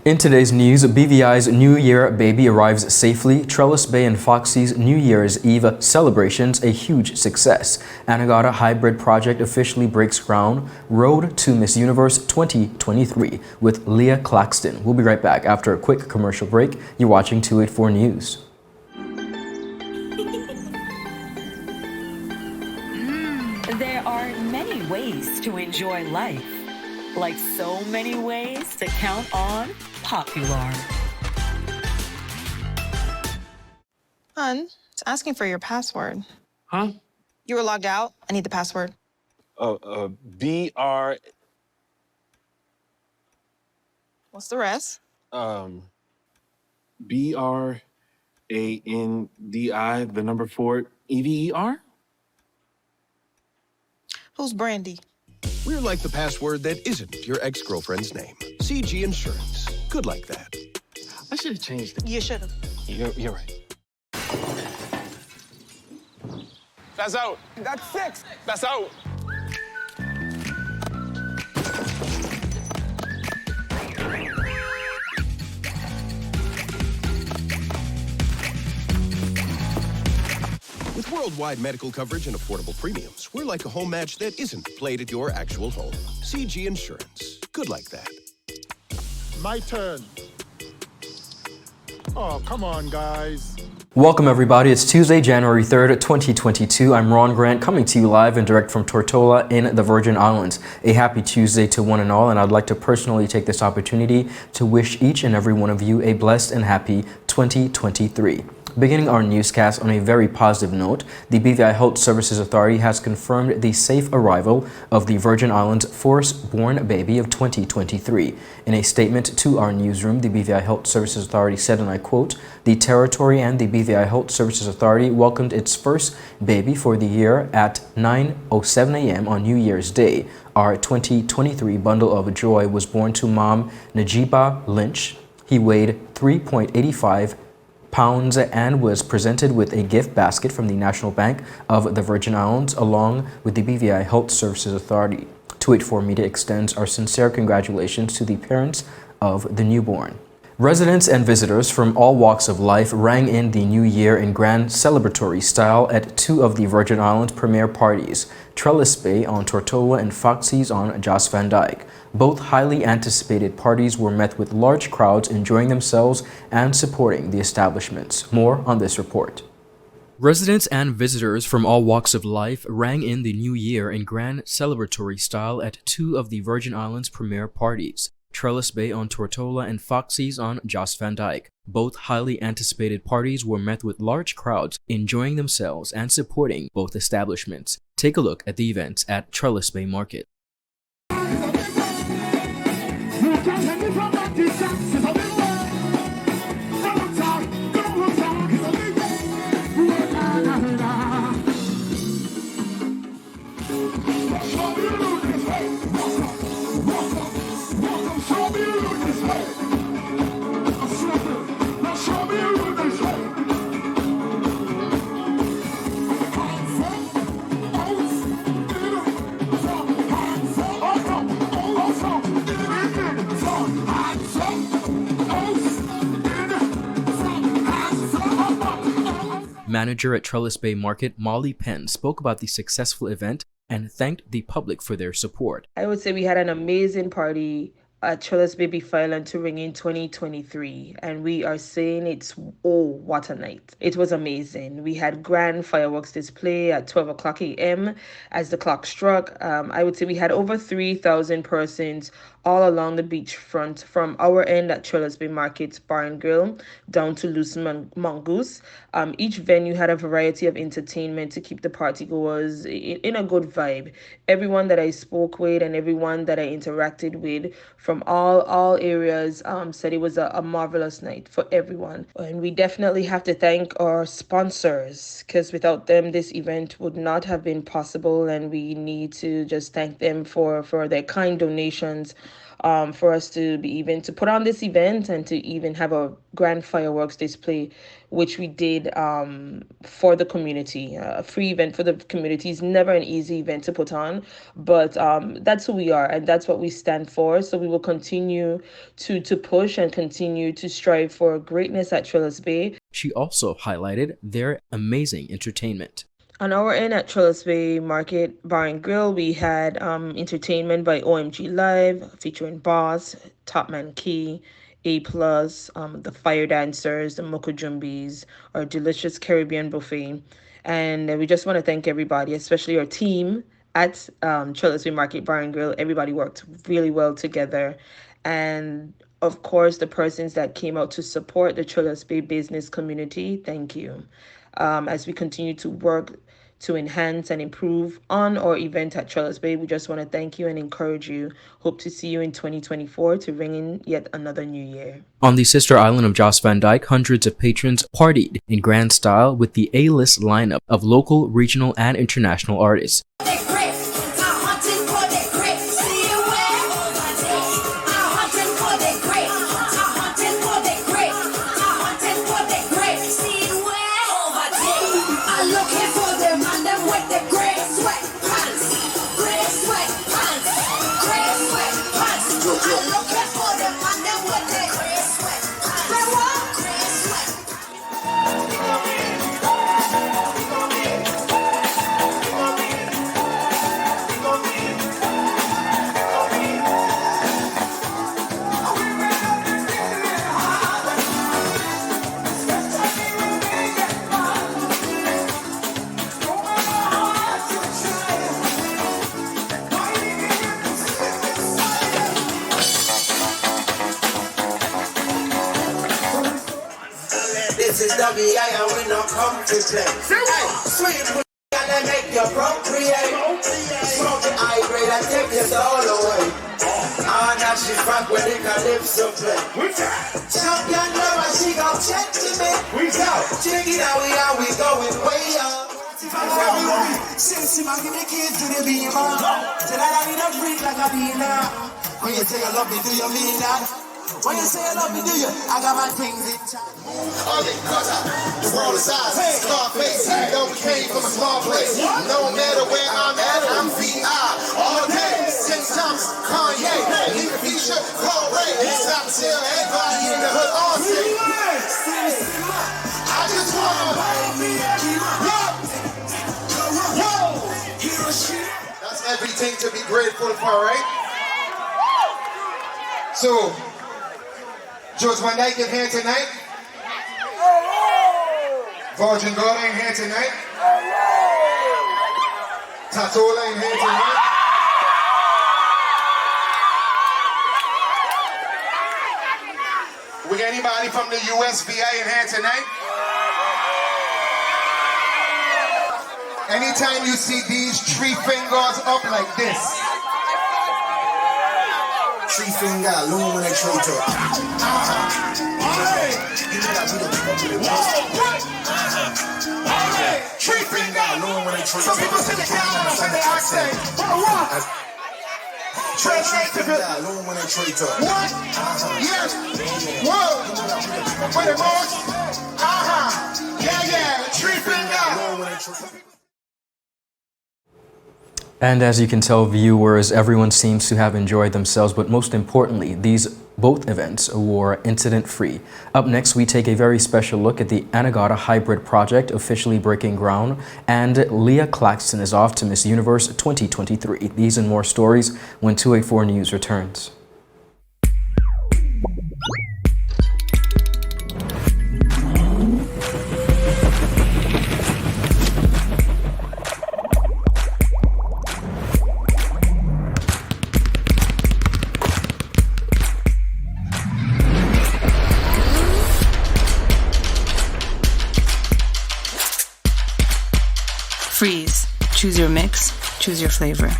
In today's news, BVI'S New Year baby arrives safely. Trellis Bay and FOXY'S New Year's Eve celebrations a huge success. ANEGADA hybrid project officially breaks ground. Road to Miss Universe 2023 with CLAXTON. We'll be right back after a quick commercial break. You're watching 284 News. There are many ways to enjoy life. Like so many ways to count on popular. Hun, it's asking for your password. Huh? You were logged out. I need the password. BR. What's the rest? BRANDI, the number 4, EVER? Who's Brandy? We're like the password that isn't your ex-girlfriend's name. CG Insurance. Good like that. I should have changed it. You should have. You're right. That's out. That's 6. That's out. With worldwide medical coverage and affordable premiums, we're like a home match that isn't played at your actual home. CG Insurance. Good like that. My turn. Oh, come on, guys. Welcome everybody, it's Tuesday, January 3rd, 2022. I'm Ron Grant coming to you live and direct from Tortola in the Virgin Islands. A happy Tuesday to one and all, and I'd like to personally take this opportunity to wish each and every one of you a blessed and happy 2023. Beginning our newscast on a very positive note, the BVI Health Services Authority has confirmed the safe arrival of the Virgin Islands first-born baby of 2023. In a statement to our newsroom, the BVI Health Services Authority said, and I quote, "The Territory and the BVI Health Services Authority welcomed its first baby for the year at 9:07 a.m. on New Year's Day. Our 2023 bundle of joy was born to Mom Najiba Lynch. He weighed 3.85 pounds and was presented with a gift basket from the National Bank of the Virgin Islands along with the BVI Health Services Authority. 284 Media extends our sincere congratulations to the parents of the newborn." Residents and visitors from all walks of life rang in the new year in grand celebratory style at two of the Virgin Islands premier parties, TRELLIS Bay on Tortola and FOXY'S on Jos Van Dyke. Both highly anticipated parties were met with large crowds enjoying themselves and supporting the establishments. More on this report. Residents and visitors from all walks of life rang in the new year in grand celebratory style at two of the Virgin Islands premier parties, TRELLIS Bay on Tortola and FOXY'S on Jos Van Dyke. Both highly anticipated parties were met with large crowds enjoying themselves and supporting both establishments. Take a look at the events at TRELLIS Bay Market. Manager at TRELLIS Bay Market, Molly Penn, spoke about the successful event and thanked the public for their support. I would say we had an amazing party at Trellis Baby Island to ring in 2023, and we are saying what a night. It was amazing. We had grand fireworks display at 12 o'clock a.m. as the clock struck. I would say we had over 3,000 persons all along the beachfront from our end at Trellis Bay Market's Bar and Grill down to Loose Mongoose. Each venue had a variety of entertainment to keep the partygoers in a good vibe. Everyone that I spoke with and everyone that I interacted with from all areas said it was a marvelous night for everyone. And we definitely have to thank our sponsors, because without them this event would not have been possible, and we need to just thank them for their kind donations for us to be even to put on this event and to even have a grand fireworks display, which we did for the community. A free event for the community is never an easy event to put on, but that's who we are and that's what we stand for. So we will continue to push and continue to strive for greatness at Trellis Bay. She also highlighted their amazing entertainment. On our end at Trellis Bay Market Bar and Grill, we had entertainment by OMG Live featuring Boss, Topman Key, A+, the Fire Dancers, the Moko Jumbies, our delicious Caribbean buffet. And we just want to thank everybody, especially our team at Trellis Bay Market Bar and Grill. Everybody worked really well together. And of course, the persons that came out to support the Trellis Bay business community, thank you. As we continue to work to enhance and improve on our event at Trellis Bay, we just want to thank you and encourage you. Hope to see you in 2024 to ring in yet another new year. On the sister island of Jost Van Dyke, hundreds of patrons partied in grand style with the A-list lineup of local, regional, and international artists. This is WA and we no come to play. Hey, sweet pussy gonna make you procreate. Smoke the high grade and take your soul away. Ah, now she fuck with the calypso play. Champion lover, she gon' check to me. Check it out, we going way up. Since you give the kids to the beam, till I need a freak like a beaner. When you say I love me, do you mean that? When you say I love me, do you? I got my things in charge. All they cut out, the world is ours. Scarface, you know we came from a small place. No matter where I'm at, I'm VI all day. St. Thomas, Kanye, Link Fisher, Paul Ray. Stop till everybody in the hood all say. I just wanna That's everything to be grateful for, right? So, George Van Dyke is here tonight. Virgin God ain't here tonight. Tatola ain't here tonight. We got anybody from the USVA in here tonight? Anytime you see these 3 fingers up like this. 3 finger alone when I try to. You know that we don't keep up with it. 3 finger alone when I try to. Some people say they can't understand the accent. Translate to the alone when I try to. What? Yes. Whoa. Wait a moment. Yeah. 3 finger. Alone when I try to. And as you can tell, viewers, everyone seems to have enjoyed themselves, but most importantly, both events were incident-free. Up next, we take a very special look at the ANEGADA hybrid project officially breaking ground, and Leah Claxton is off to Miss Universe 2023. These and more stories when 284 News returns. Freeze. Choose your mix, choose your flavor.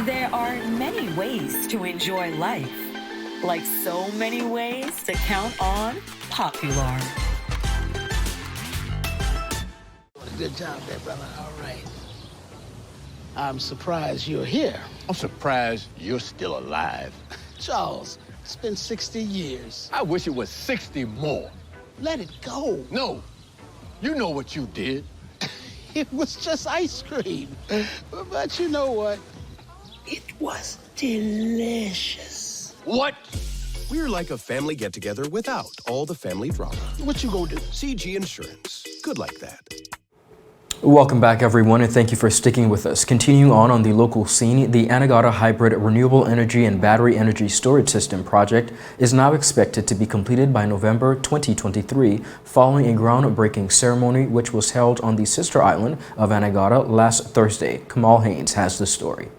There are many ways to enjoy life, like so many ways to count on Popular. Good job there, brother. All right. I'm surprised you're here. I'm surprised you're still alive. Charles, it's been 60 years. I wish it was 60 more. Let it go. No. You know what you did. It was just ice cream. But you know what? It was delicious. What? We're like a family get-together without all the family drama. What you gonna do? CG Insurance. Good like that. Welcome back, everyone, and thank you for sticking with us. Continuing on the local scene, the ANEGADA Hybrid Renewable Energy and Battery Energy Storage System project is now expected to be completed by November 2023, following a groundbreaking ceremony which was held on the sister island of ANEGADA last Thursday. Kamal Haynes has the story.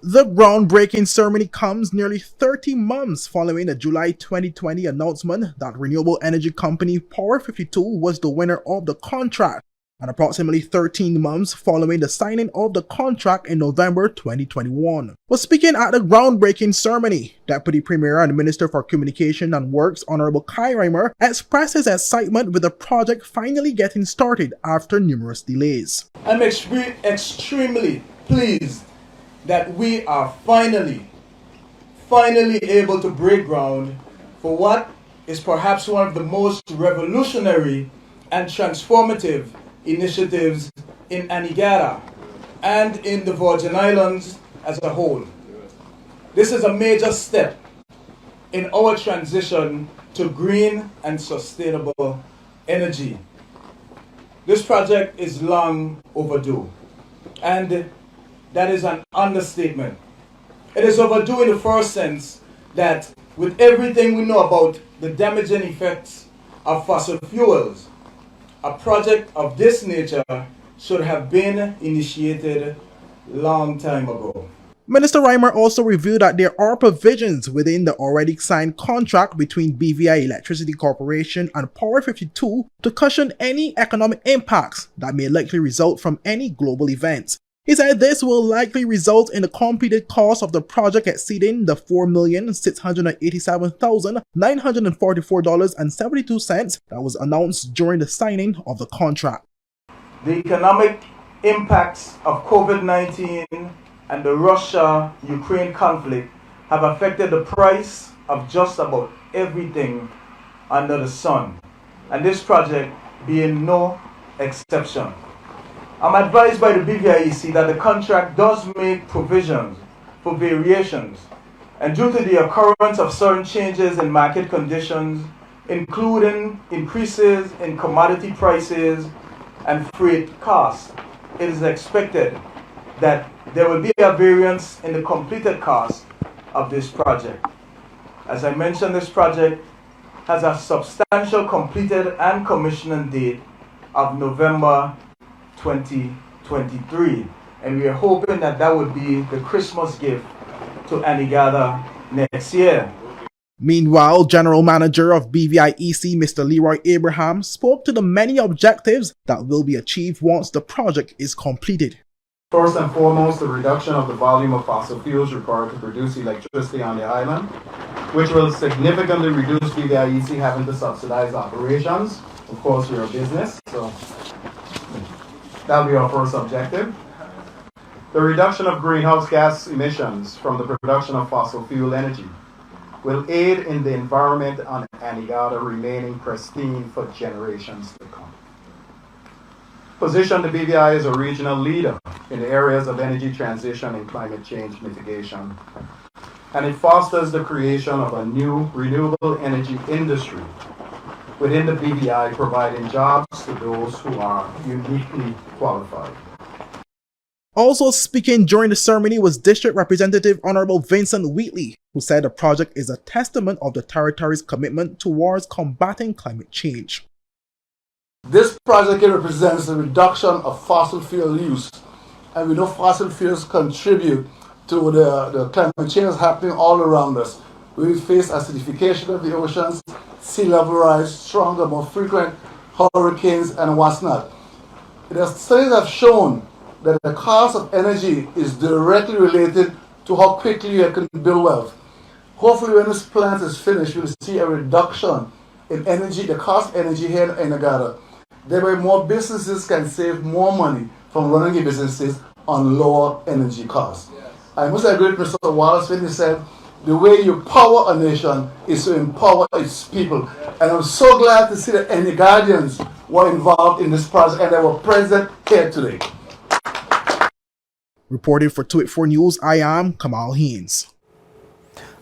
The groundbreaking ceremony comes nearly 30 months following the July 2020 announcement that renewable energy company Power 52 was the winner of the contract, and approximately 13 months following the signing of the contract in November 2021. But speaking at the groundbreaking ceremony, Deputy Premier and Minister for Communication and Works Honorable Kai Reimer expressed his excitement with the project finally getting started after numerous delays. I'm extremely pleased that we are finally able to break ground for what is perhaps one of the most revolutionary and transformative initiatives in ANEGADA and in the Virgin Islands as a whole. This is a major step in our transition to green and sustainable energy. This project is long overdue, and that is an understatement. It is overdue in the first sense that with everything we know about the damaging effects of fossil fuels, a project of this nature should have been initiated long time ago. Minister Reimer also revealed that there are provisions within the already signed contract between BVI Electricity Corporation and Power 52 to cushion any economic impacts that may likely result from any global events. He said this will likely result in the completed cost of the project exceeding the $4,687,944.72 that was announced during the signing of the contract. The economic impacts of COVID-19 and the Russia-Ukraine conflict have affected the price of just about everything under the sun, and this project being no exception. I'm advised by the BVI'S that the contract does make provisions for variations, and due to the occurrence of certain changes in market conditions, including increases in commodity prices and freight costs, it is expected that there will be a variance in the completed cost of this project. As I mentioned, this project has a substantial completed and commissioning date of November 2023, and we are hoping that that would be the Christmas gift to ANEGADA next year. Meanwhile, General Manager of BVI'S, Mr. Leroy Abraham, spoke to the many objectives that will be achieved once the project is completed. First and foremost, the reduction of the volume of fossil fuels required to produce electricity on the island, which will significantly reduce BVI'S having to subsidize operations. Of course, we're a business, so that'll be our first objective. The reduction of greenhouse gas emissions from the production of fossil fuel energy will aid in the environment on ANEGADA remaining pristine for generations to come. Position the BVI as a regional leader in the areas of energy transition and climate change mitigation. And it fosters the creation of a new renewable energy industry within the BVI, providing jobs to those who are uniquely qualified. Also speaking during the ceremony was District Representative Honorable Vincent Wheatley, who said the project is a testament of the territory's commitment towards combating climate change. This project represents the reduction of fossil fuel use, and we know fossil fuels contribute to the climate change happening all around us. We face acidification of the oceans, sea level rise, stronger, more frequent hurricanes, and what's not. The studies have shown that the cost of energy is directly related to how quickly you can build wealth. Hopefully when this plant is finished, we'll see a reduction in energy, the cost of energy here in ANEGADA. Thereby, more businesses can save more money from running their businesses on lower energy costs. I must agree with Mr. Wallace when he said, the way you power a nation is to empower its people. And I'm so glad to see that ANEGADians were involved in this project and they were present here today. Reporting for 284 News, I am Kamal Haynes.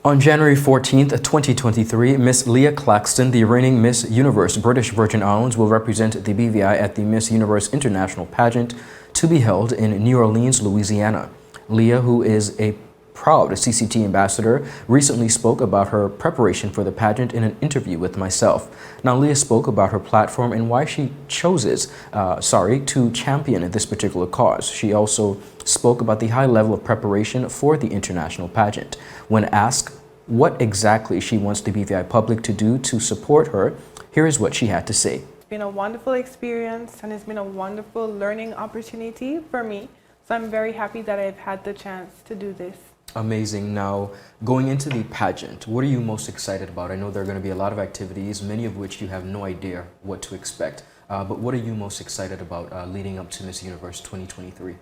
On January 14th, 2023, Miss Leah Claxton, the reigning Miss Universe British Virgin Islands, will represent the BVI at the Miss Universe International Pageant to be held in New Orleans, Louisiana. Leah, who is a proud CCT ambassador, recently spoke about her preparation for the pageant in an interview with myself. Now, Leah spoke about her platform and why she chooses to champion this particular cause. She also spoke about the high level of preparation for the international pageant. When asked what exactly she wants the BVI public to do to support her, here is what she had to say. It's been a wonderful experience and it's been a wonderful learning opportunity for me. So I'm very happy that I've had the chance to do this. Amazing. Now, going into the pageant, what are you most excited about? I know there are going to be a lot of activities, many of which you have no idea what to expect. But what are you most excited about leading up to Miss Universe 2023?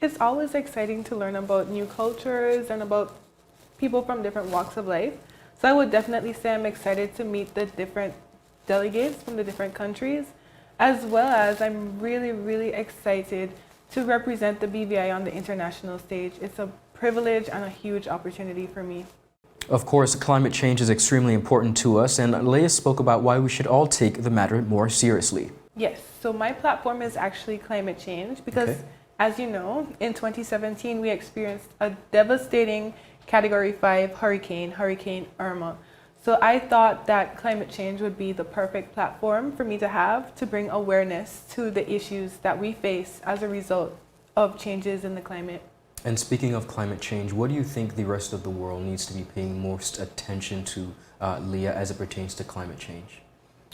It's always exciting to learn about new cultures and about people from different walks of life. So I would definitely say I'm excited to meet the different delegates from the different countries, as well as I'm really, really excited to represent the BVI on the international stage. It's a privilege and a huge opportunity for me. Of course, climate change is extremely important to us, and Leah spoke about why we should all take the matter more seriously. Yes, so my platform is actually climate change because, as you know, in 2017 we experienced a devastating Category 5 hurricane, Hurricane Irma. So I thought that climate change would be the perfect platform for me to have to bring awareness to the issues that we face as a result of changes in the climate. And speaking of climate change, what do you think the rest of the world needs to be paying most attention to, Leah, as it pertains to climate change?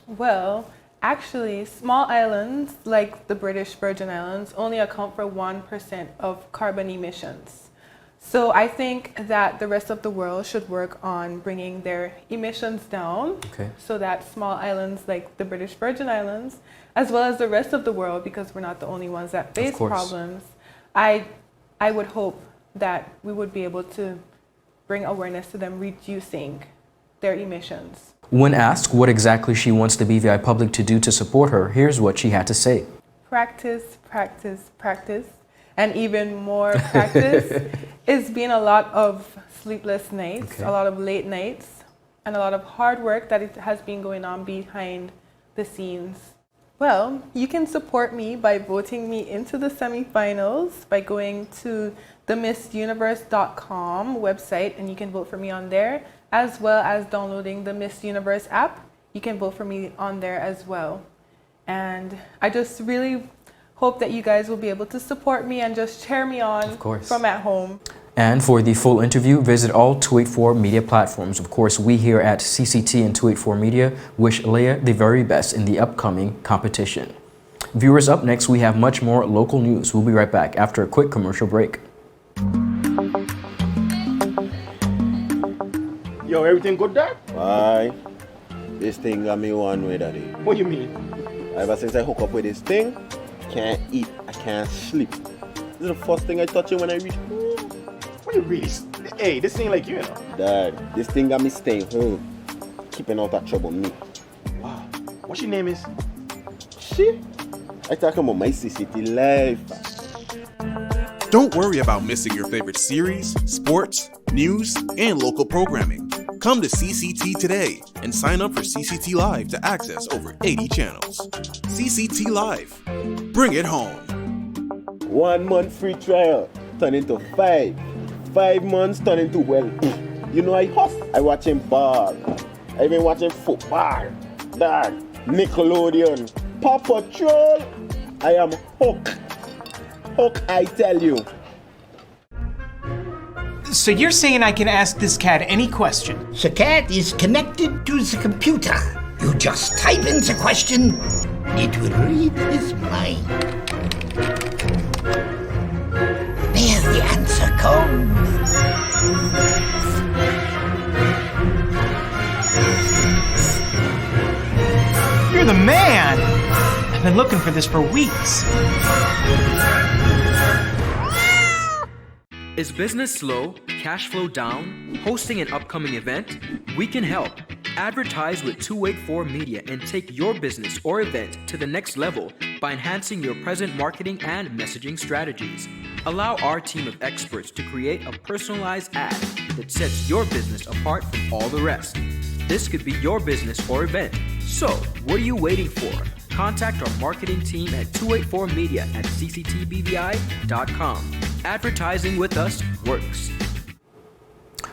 Well, actually, small islands like the British Virgin Islands only account for 1% of carbon emissions. So I think that the rest of the world should work on bringing their emissions down so that small islands like the British Virgin Islands, as well as the rest of the world, because we're not the only ones that face problems, I would hope that we would be able to bring awareness to them reducing their emissions. When asked what exactly she wants the BVI public to do to support her, here's what she had to say. Practice, practice, practice, and even more practice. It's been a lot of sleepless nights, a lot of late nights, and a lot of hard work that it has been going on behind the scenes. Well, you can support me by voting me into the semifinals by going to the MissUniverse.com website, and you can vote for me on there, as well as downloading the Miss Universe app. You can vote for me on there as well. And I just really hope that you guys will be able to support me and just cheer me on from at home. And for the full interview, visit all 284 media platforms. Of course, we here at CCT and 284 Media wish Leah the very best in the upcoming competition. Viewers, up next, we have much more local news. We'll be right back after a quick commercial break. Yo, everything good there? Aye. This thing got me one way, daddy. What do you mean? Ever since I hook up with this thing, can't eat, I can't sleep. This is the first thing I touch it when I reach home. What do you really? Hey, this ain't like you, know. Dad, this thing got me staying home, keeping out of trouble me. Wow. What your name is? She? I talking about my CCT life. Don't worry about missing your favorite series, sports, news, and local programming. Come to CCT today and sign up for CCT Live to access over 80 channels. CCT Live. Bring it home. 1 month free trial turn into 5. 5 months turn into, well, you know I hustle. I watching ball. I been watching football. Dad, Nickelodeon, Paw Patrol. I am hooked. Hook, I tell you. So you're saying I can ask this cat any question? The cat is connected to the computer. You just type in the question, it will read his mind. There the answer comes. You're the man! been looking for this for weeks. Is business slow, cash flow down, hosting an upcoming event? We can help. Advertise with 284 Media and take your business or event to the next level by enhancing your present marketing and messaging strategies. Allow our team of experts to create a personalized ad that sets your business apart from all the rest. This could be your business or event. So, what are you waiting for? Contact our marketing team at 284media at cctbvi.com. Advertising with us works.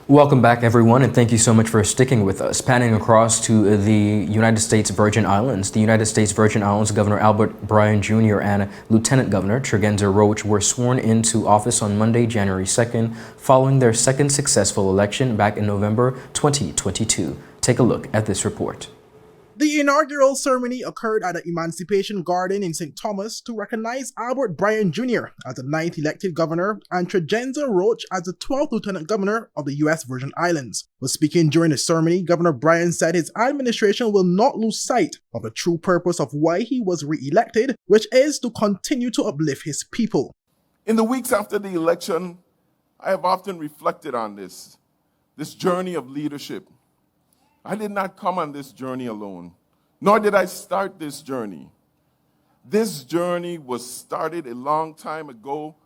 Welcome back, everyone, and thank you so much for sticking with us. Panning across to the United States Virgin Islands. The United States Virgin Islands Governor Albert Bryan Jr. and Lieutenant Governor Tregenza Roach were sworn into office on Monday, January 2nd, following their second successful election back in November 2022. Take a look at this report. The inaugural ceremony occurred at the Emancipation Garden in St. Thomas to recognize Albert Bryan Jr. as the 9th elected governor and Tregenza Roach as the 12th lieutenant governor of the U.S. Virgin Islands. While speaking during the ceremony, Governor Bryan said his administration will not lose sight of the true purpose of why he was re-elected, which is to continue to uplift his people. In the weeks after the election, I have often reflected on this journey of leadership. I did not come on this journey alone, nor did I start this journey. This journey was started a long time ago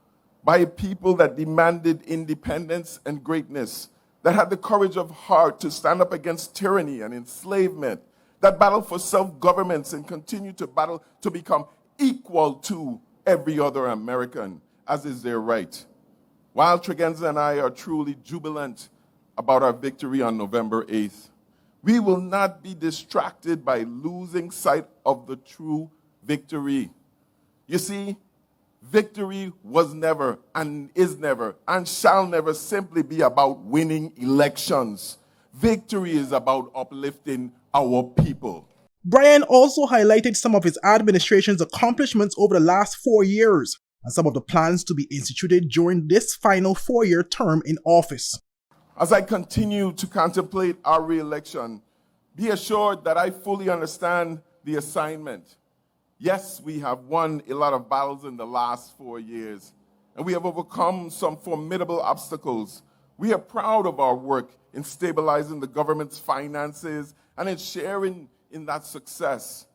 by people that demanded independence and greatness, that had the courage of heart to stand up against tyranny and enslavement, that battled for self-governments and continue to battle to become equal to every other American, as is their right. While Tregenza and I are truly jubilant about our victory on November 8th, we will not be distracted by losing sight of the true victory. You see, victory was never and is never and shall never simply be about winning elections. Victory is about uplifting our people. Bryan also highlighted some of his administration's accomplishments over the last 4 years and some of the plans to be instituted during this final 4-year term in office. As I continue to contemplate our re-election, be assured that I fully understand the assignment. Yes, we have won a lot of battles in the last 4 years, and we have overcome some formidable obstacles. We are proud of our work in stabilizing the government's finances and in sharing in that success.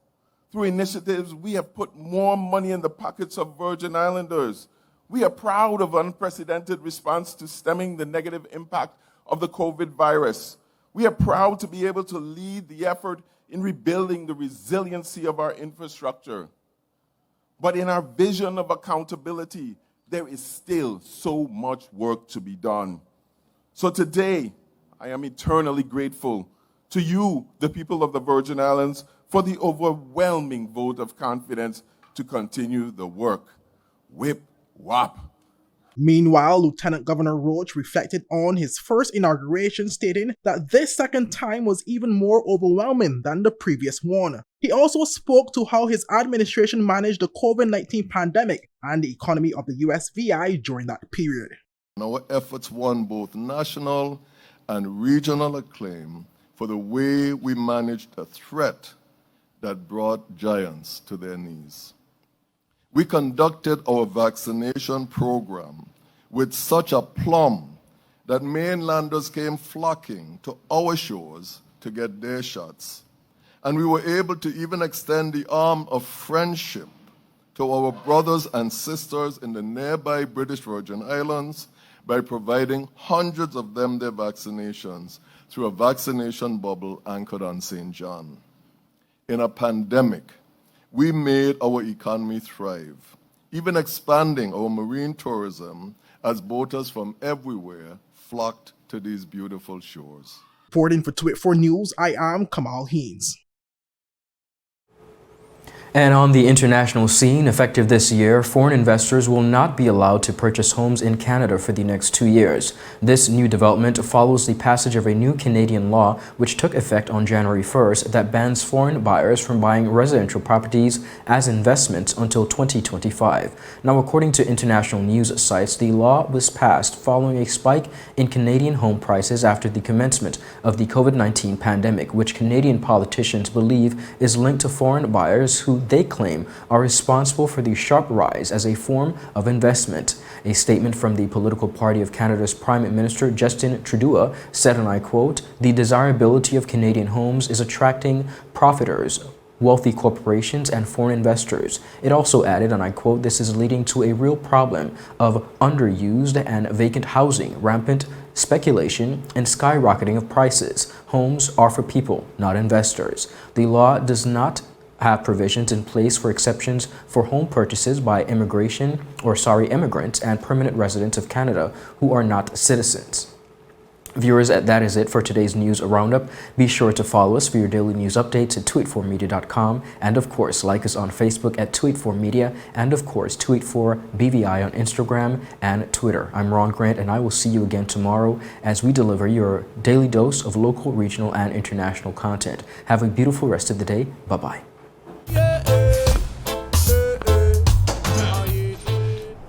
Through initiatives, we have put more money in the pockets of Virgin Islanders. We are proud of unprecedented response to stemming the negative impact of the COVID virus. We are proud to be able to lead the effort in rebuilding the resiliency of our infrastructure. But in our vision of accountability, there is still so much work to be done. So today, I am eternally grateful to you, the people of the Virgin Islands, for the overwhelming vote of confidence to continue the work. Whip, whop. Meanwhile, Lieutenant Governor Roach reflected on his first inauguration, stating that this second time was even more overwhelming than the previous one. He also spoke to how his administration managed the COVID-19 pandemic and the economy of the USVI during that period. Our efforts won both national and regional acclaim for the way we managed a threat that brought giants to their knees. We conducted our vaccination program with such aplomb that mainlanders came flocking to our shores to get their shots. And we were able to even extend the arm of friendship to our brothers and sisters in the nearby British Virgin Islands by providing hundreds of them their vaccinations through a vaccination bubble anchored on St. John. In a pandemic, we made our economy thrive, even expanding our marine tourism as boaters from everywhere flocked to these beautiful shores. Reporting for 284 News, I am Kamal Haynes. And on the international scene, effective this year, foreign investors will not be allowed to purchase homes in Canada for the next 2 years. This new development follows the passage of a new Canadian law which took effect on January 1st that bans foreign buyers from buying residential properties as investments until 2025. Now, according to international news sites, the law was passed following a spike in Canadian home prices after the commencement of the COVID-19 pandemic, which Canadian politicians believe is linked to foreign buyers who they claim are responsible for the sharp rise as a form of investment. A statement from the political party of Canada's Prime Minister Justin Trudeau said, and I quote, "The desirability of Canadian homes is attracting profiteers, wealthy corporations, and foreign investors." It also added, and I quote, "This is leading to a real problem of underused and vacant housing, rampant speculation, and skyrocketing of prices. Homes are for people, not investors. The law does not have provisions in place for exceptions for home purchases by immigrants and permanent residents of Canada who are not citizens." Viewers, that is it for today's news roundup. Be sure to follow us for your daily news updates at 284media.com, and of course like us on Facebook at 284media, and of course 284BVI on Instagram and Twitter. I'm Ron Grant, and I will see you again tomorrow as we deliver your daily dose of local, regional, and international content. Have a beautiful rest of the day. Bye-bye.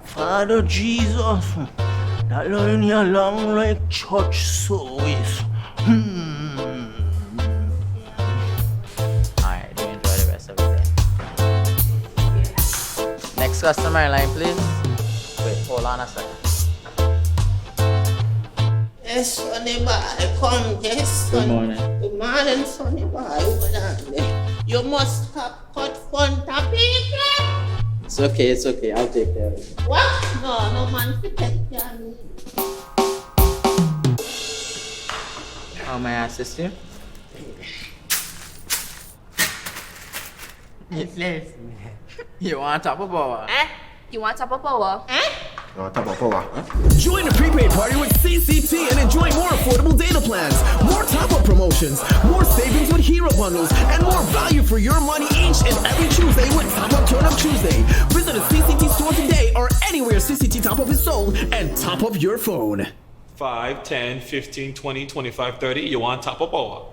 Father Jesus, that line here long like church service. Alright, do enjoy the rest of the day. Next customer line, please. Wait, hold on a second. Yes, Sonny boy, come. Yes, son. Good morning. Good morning, Sonny boy. Hold on there. You must have cut front of people. It's okay. I'll take care of it. What? No man to take care of me. How may I assist you? Yes. You want top of power? You want top of power? Join the prepaid party with CCT and enjoy more affordable data plans, more top-up promotions, more savings with hero bundles, and more value for your money each and every Tuesday with Top Up Turn Up Tuesday. Visit a CCT store today or anywhere CCT Top Up is sold and top up your phone. 5, 10, 15, 20, 25, 30. You want top of power?